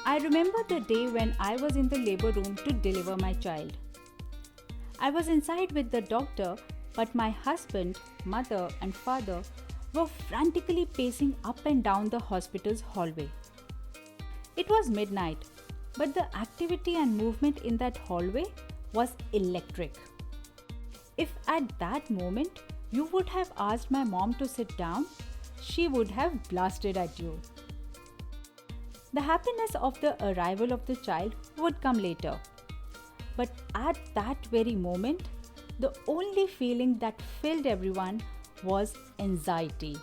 I remember the day when I was in the labor room to deliver my child. I was inside with the doctor, but my husband, mother, and father were frantically pacing up and down the hospital's hallway. It was midnight, but the activity and movement in that hallway was electric. If at that moment you would have asked my mom to sit down, she would have blasted at you. The happiness of the arrival of the child would come later. But at that very moment, the only feeling that filled everyone was anxiety.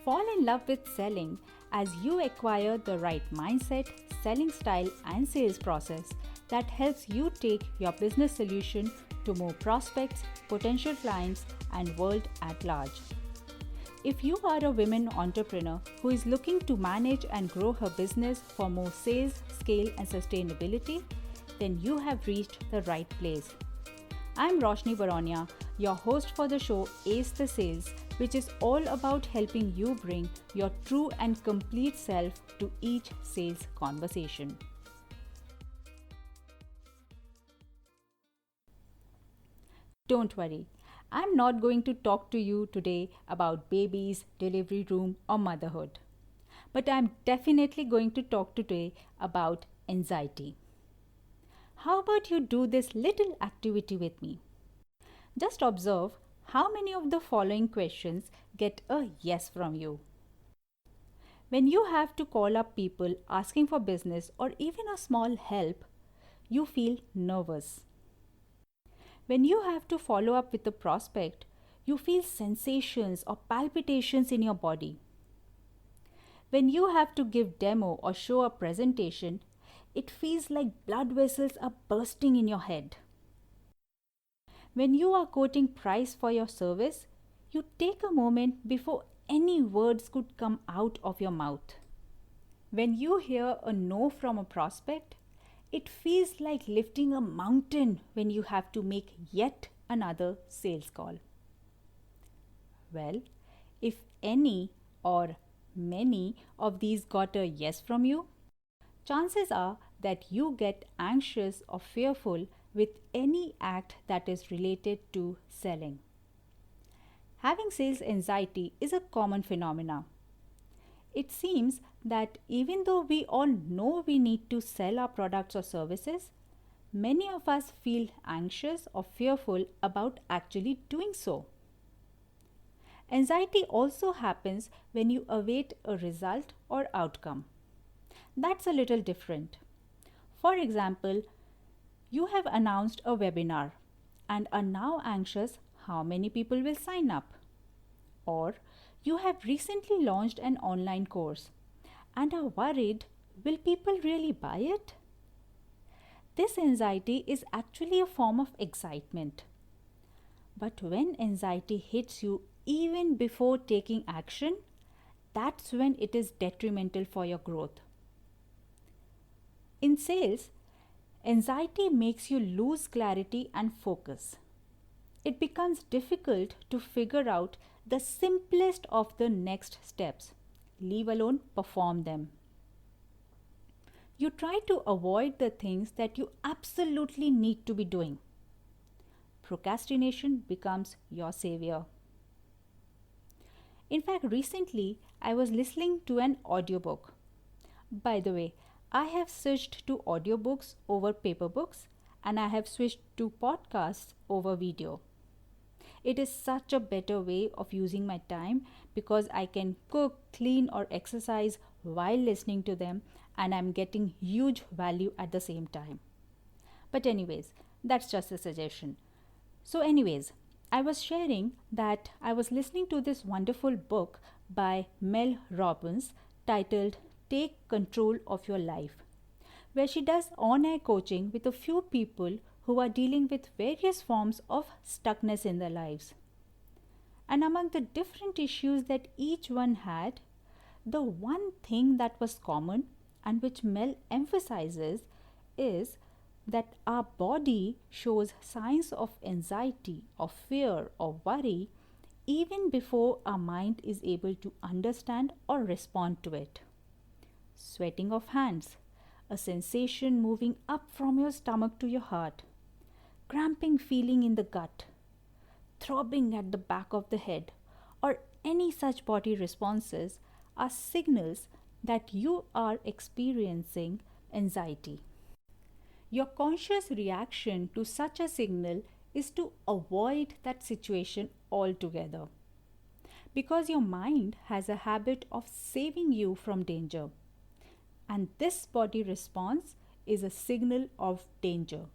Fall in love with selling as you acquire the right mindset, selling style, and sales process that helps you take your business solution to more prospects, potential clients, and world at large. If you are a women entrepreneur who is looking to manage and grow her business for more sales, scale, and sustainability, then you have reached the right place. I'm Roshni Baronia, your host for the show Ace the Sales, which is all about helping you bring your true and complete self to each sales conversation. Don't worry, I'm not going to talk to you today about babies, delivery room, or motherhood. But I'm definitely going to talk today about anxiety. How about you do this little activity with me? Just observe how many of the following questions get a yes from you. When you have to call up people asking for business or even a small help, you feel nervous. When you have to follow up with a prospect, you feel sensations or palpitations in your body. When you have to give demo or show a presentation, it feels like blood vessels are bursting in your head. When you are quoting price for your service, you take a moment before any words could come out of your mouth. When you hear a no from a prospect, it feels like lifting a mountain when you have to make yet another sales call. Well, if any or many of these got a yes from you, chances are that you get anxious or fearful with any act that is related to selling. Having sales anxiety is a common phenomenon. It seems that even though we all know we need to sell our products or services, many of us feel anxious or fearful about actually doing so. Anxiety also happens when you await a result or outcome. That's a little different. For example, you have announced a webinar and are now anxious how many people will sign up. Or you have recently launched an online course and are worried, will people really buy it? This anxiety is actually a form of excitement. But when anxiety hits you even before taking action, that's when it is detrimental for your growth. In sales, anxiety makes you lose clarity and focus. It becomes difficult to figure out the simplest of the next steps, leave alone perform them. You try to avoid the things that you absolutely need to be doing. Procrastination becomes your savior. In fact, recently I was listening to an audiobook. By the way, I have switched to audiobooks over paper books and I have switched to podcasts over video. It is such a better way of using my time because I can cook, clean, or exercise while listening to them, and I'm getting huge value at the same time. But anyways, that's just a suggestion. So anyways, I was sharing that I was listening to this wonderful book by Mel Robbins titled Take Control of Your Life, where she does on-air coaching with a few people who are dealing with various forms of stuckness in their lives. And among the different issues that each one had, the one thing that was common and which Mel emphasizes is that our body shows signs of anxiety, of fear, or worry even before our mind is able to understand or respond to it. Sweating of hands, a sensation moving up from your stomach to your heart, cramping feeling in the gut, throbbing at the back of the head, or any such body responses are signals that you are experiencing anxiety. Your conscious reaction to such a signal is to avoid that situation altogether because your mind has a habit of saving you from danger, and this body response is a signal of danger.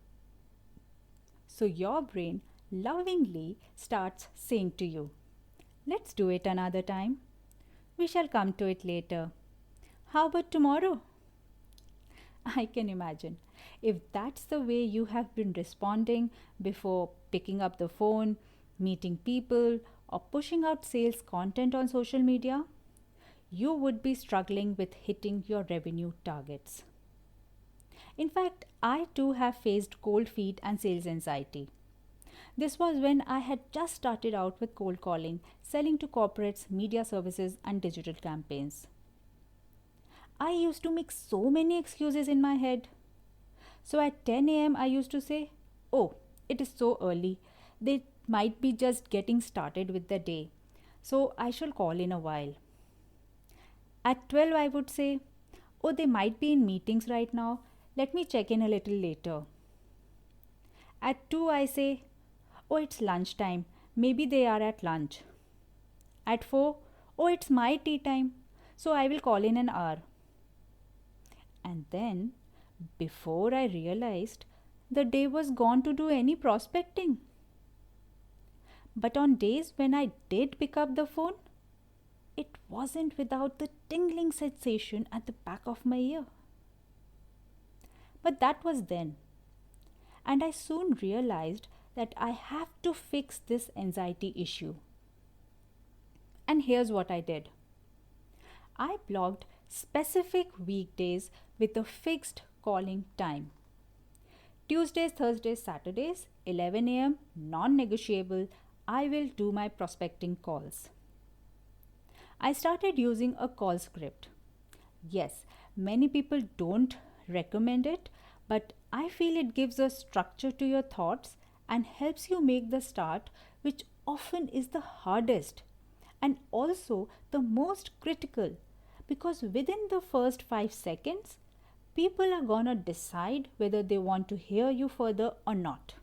So your brain lovingly starts saying to you, "Let's do it another time. We shall come to it later. How about tomorrow?" I can imagine. If that's the way you have been responding before picking up the phone, meeting people, or pushing out sales content on social media, you would be struggling with hitting your revenue targets. In fact, I too have faced cold feet and sales anxiety. This was when I had just started out with cold calling, selling to corporates, media services, and digital campaigns. I used to make so many excuses in my head. So at 10 a.m., I used to say, "Oh, it is so early. They might be just getting started with the day. So I shall call in a while." At 12, I would say, "Oh, they might be in meetings right now. Let me check in a little later." At 2, I say, "Oh, it's lunchtime. Maybe they are at lunch." At 4, "Oh, it's my tea time. So I will call in an hour." And then, before I realized, the day was gone to do any prospecting. But on days when I did pick up the phone, it wasn't without the tingling sensation at the back of my ear. But that was then. And I soon realized that I have to fix this anxiety issue. And here's what I did. I blocked specific weekdays with a fixed calling time. Tuesdays, Thursdays, Saturdays, 11 a.m., non-negotiable, I will do my prospecting calls. I started using a call script. Yes, many people don't recommend it, but I feel it gives a structure to your thoughts and helps you make the start, which often is the hardest and also the most critical, because within the first 5 seconds, people are gonna decide whether they want to hear you further or not.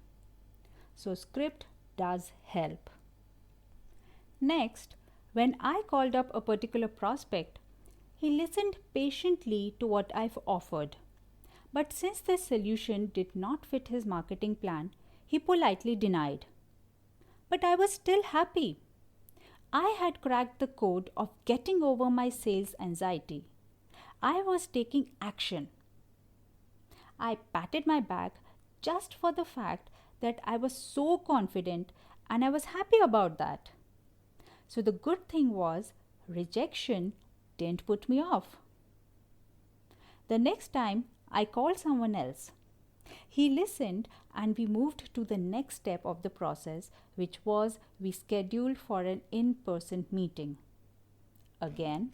So script does help. Next, when I called up a particular prospect, he listened patiently to what I've offered. But since this solution did not fit his marketing plan, he politely denied. But I was still happy. I had cracked the code of getting over my sales anxiety. I was taking action. I patted my back just for the fact that I was so confident, and I was happy about that. So the good thing was, rejection didn't put me off. The next time I called someone else, he listened and we moved to the next step of the process, which was we scheduled for an in-person meeting. Again,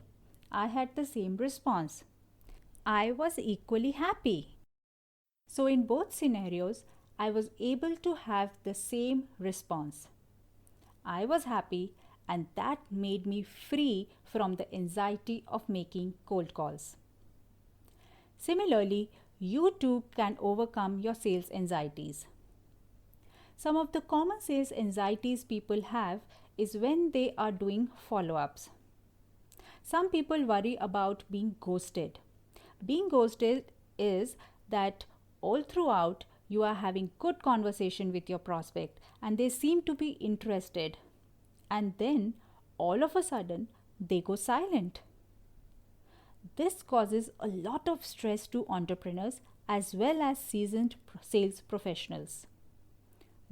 I had the same response. I was equally happy. So in both scenarios, I was able to have the same response. I was happy, and that made me free from the anxiety of making cold calls. Similarly, you too can overcome your sales anxieties. Some of the common sales anxieties people have is when they are doing follow-ups. Some people worry about being ghosted. Being ghosted is that all throughout you are having good conversation with your prospect and they seem to be interested, and then all of a sudden they go silent. This causes a lot of stress to entrepreneurs as well as seasoned sales professionals.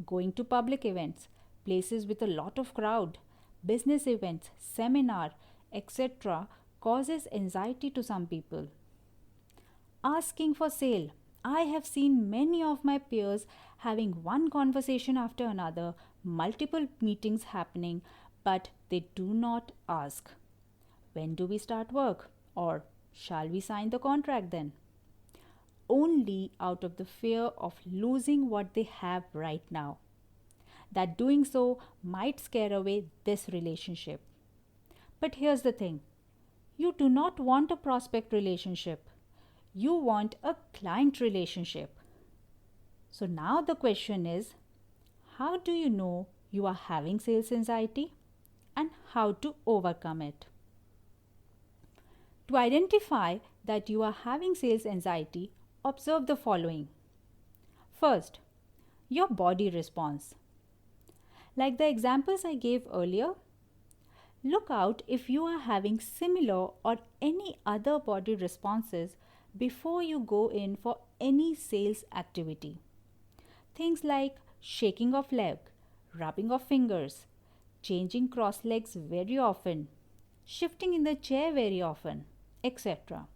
Going to public events, places with a lot of crowd, business events, seminar, etc. causes anxiety to some people. Asking for sale, I have seen many of my peers having one conversation after another, multiple meetings happening, but they do not ask, when do we start work? Or shall we sign the contract then? Only out of the fear of losing what they have right now. That doing so might scare away this relationship. But here's the thing, you do not want a prospect relationship, you want a client relationship. So now the question is, how do you know you are having sales anxiety and how to overcome it? To identify that you are having sales anxiety, observe the following. First, your body response. Like the examples I gave earlier, look out if you are having similar or any other body responses before you go in for any sales activity. Things like shaking of leg, rubbing of fingers, changing cross legs very often, shifting in the chair very often, etc.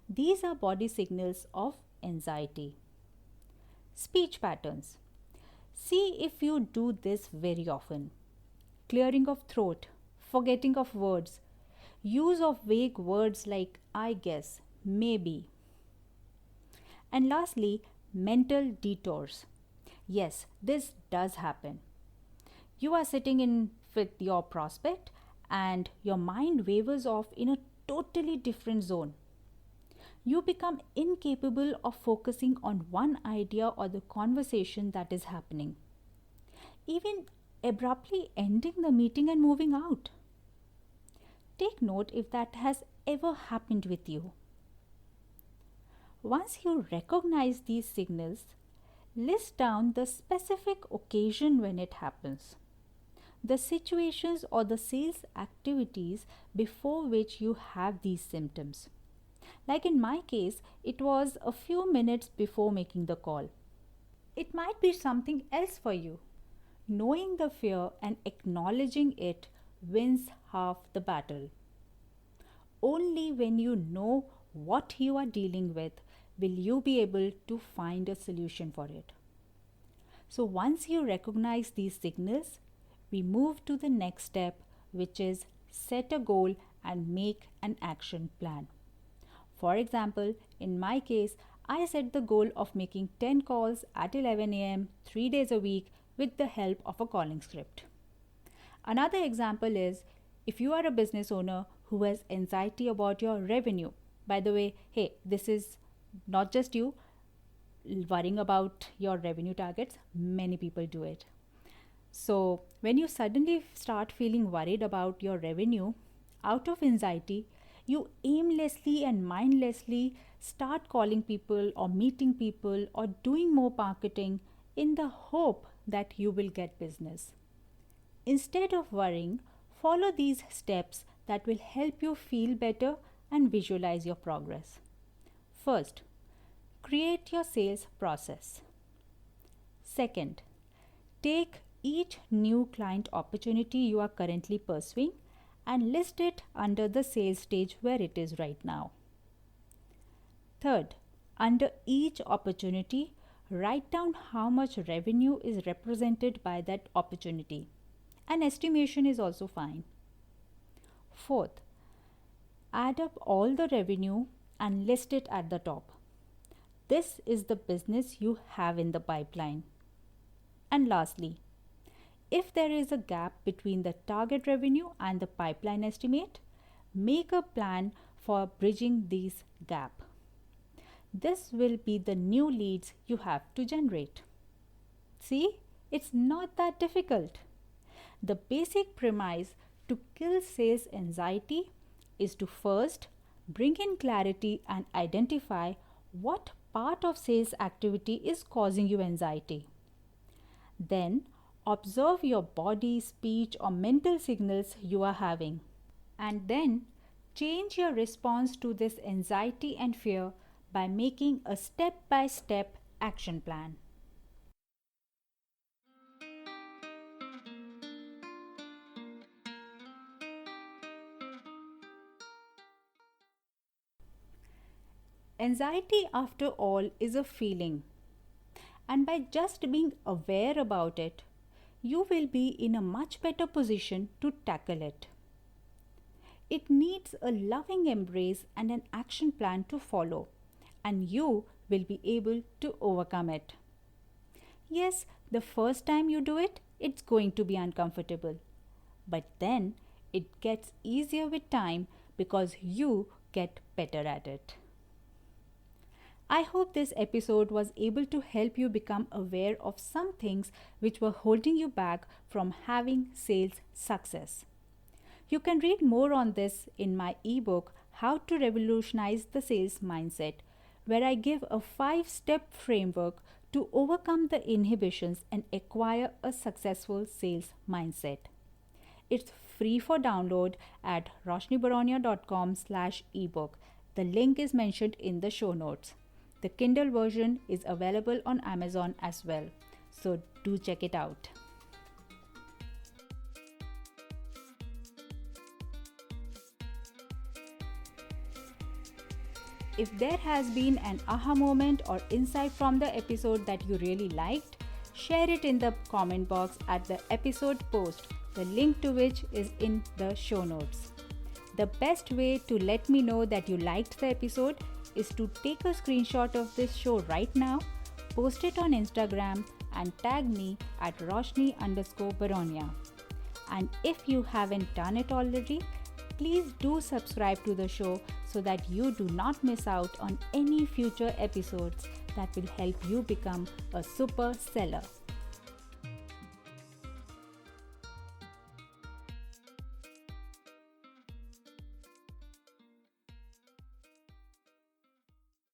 These are body signals of anxiety. Speech patterns. See if you do this very often. Clearing of throat, forgetting of words, use of vague words like I guess, maybe. And lastly, mental detours. Yes, this does happen. You are sitting in with your prospect and your mind wavers off in a totally different zone. You become incapable of focusing on one idea or the conversation that is happening. Even abruptly ending the meeting and moving out. Take note if that has ever happened with you. Once you recognize these signals, list down the specific occasion when it happens, the situations or the sales activities before which you have these symptoms. Like in my case, it was a few minutes before making the call. It might be something else for you. Knowing the fear and acknowledging it wins half the battle. Only when you know what you are dealing with will you be able to find a solution for it. So once you recognize these signals, we move to the next step, which is set a goal and make an action plan. For example, in my case, I set the goal of making 10 calls at 11 am 3 days a week with the help of a calling script. Another example is if you are a business owner who has anxiety about your revenue. By the way, hey, this is not just you worrying about your revenue targets, many people do it. So, when you suddenly start feeling worried about your revenue, out of anxiety, you aimlessly and mindlessly start calling people or meeting people or doing more marketing in the hope that you will get business. Instead of worrying, follow these steps that will help you feel better and visualize your progress. First, create your sales process. Second, take each new client opportunity you are currently pursuing and list it under the sales stage where it is right now. Third, under each opportunity, write down how much revenue is represented by that opportunity. An estimation is also fine. Fourth, add up all the revenue and list it at the top. This is the business you have in the pipeline. And lastly, if there is a gap between the target revenue and the pipeline estimate, make a plan for bridging this gap. This will be the new leads you have to generate. See, it's not that difficult. The basic premise to kill sales anxiety is to first bring in clarity and identify what part of sales activity is causing you anxiety. Then observe your body, speech, or mental signals you are having. And then change your response to this anxiety and fear by making a step by step action plan. Anxiety, after all, is a feeling, and by just being aware about it, you will be in a much better position to tackle it. It needs a loving embrace and an action plan to follow, and you will be able to overcome it. Yes, the first time you do it, it's going to be uncomfortable. But then it gets easier with time because you get better at it. I hope this episode was able to help you become aware of some things which were holding you back from having sales success. You can read more on this in my ebook, How to Revolutionize the Sales Mindset, where I give a 5-step framework to overcome the inhibitions and acquire a successful sales mindset. It's free for download at roshnibaronia.com/ebook. The link is mentioned in the show notes. The Kindle version is available on Amazon as well, so do check it out. If there has been an aha moment or insight from the episode that you really liked, share it in the comment box at the episode post, the link to which is in the show notes. The best way to let me know that you liked the episode is to take a screenshot of this show right now, post it on Instagram and tag me at Roshni_Baronia. And if you haven't done it already, please do subscribe to the show so that you do not miss out on any future episodes that will help you become a super seller.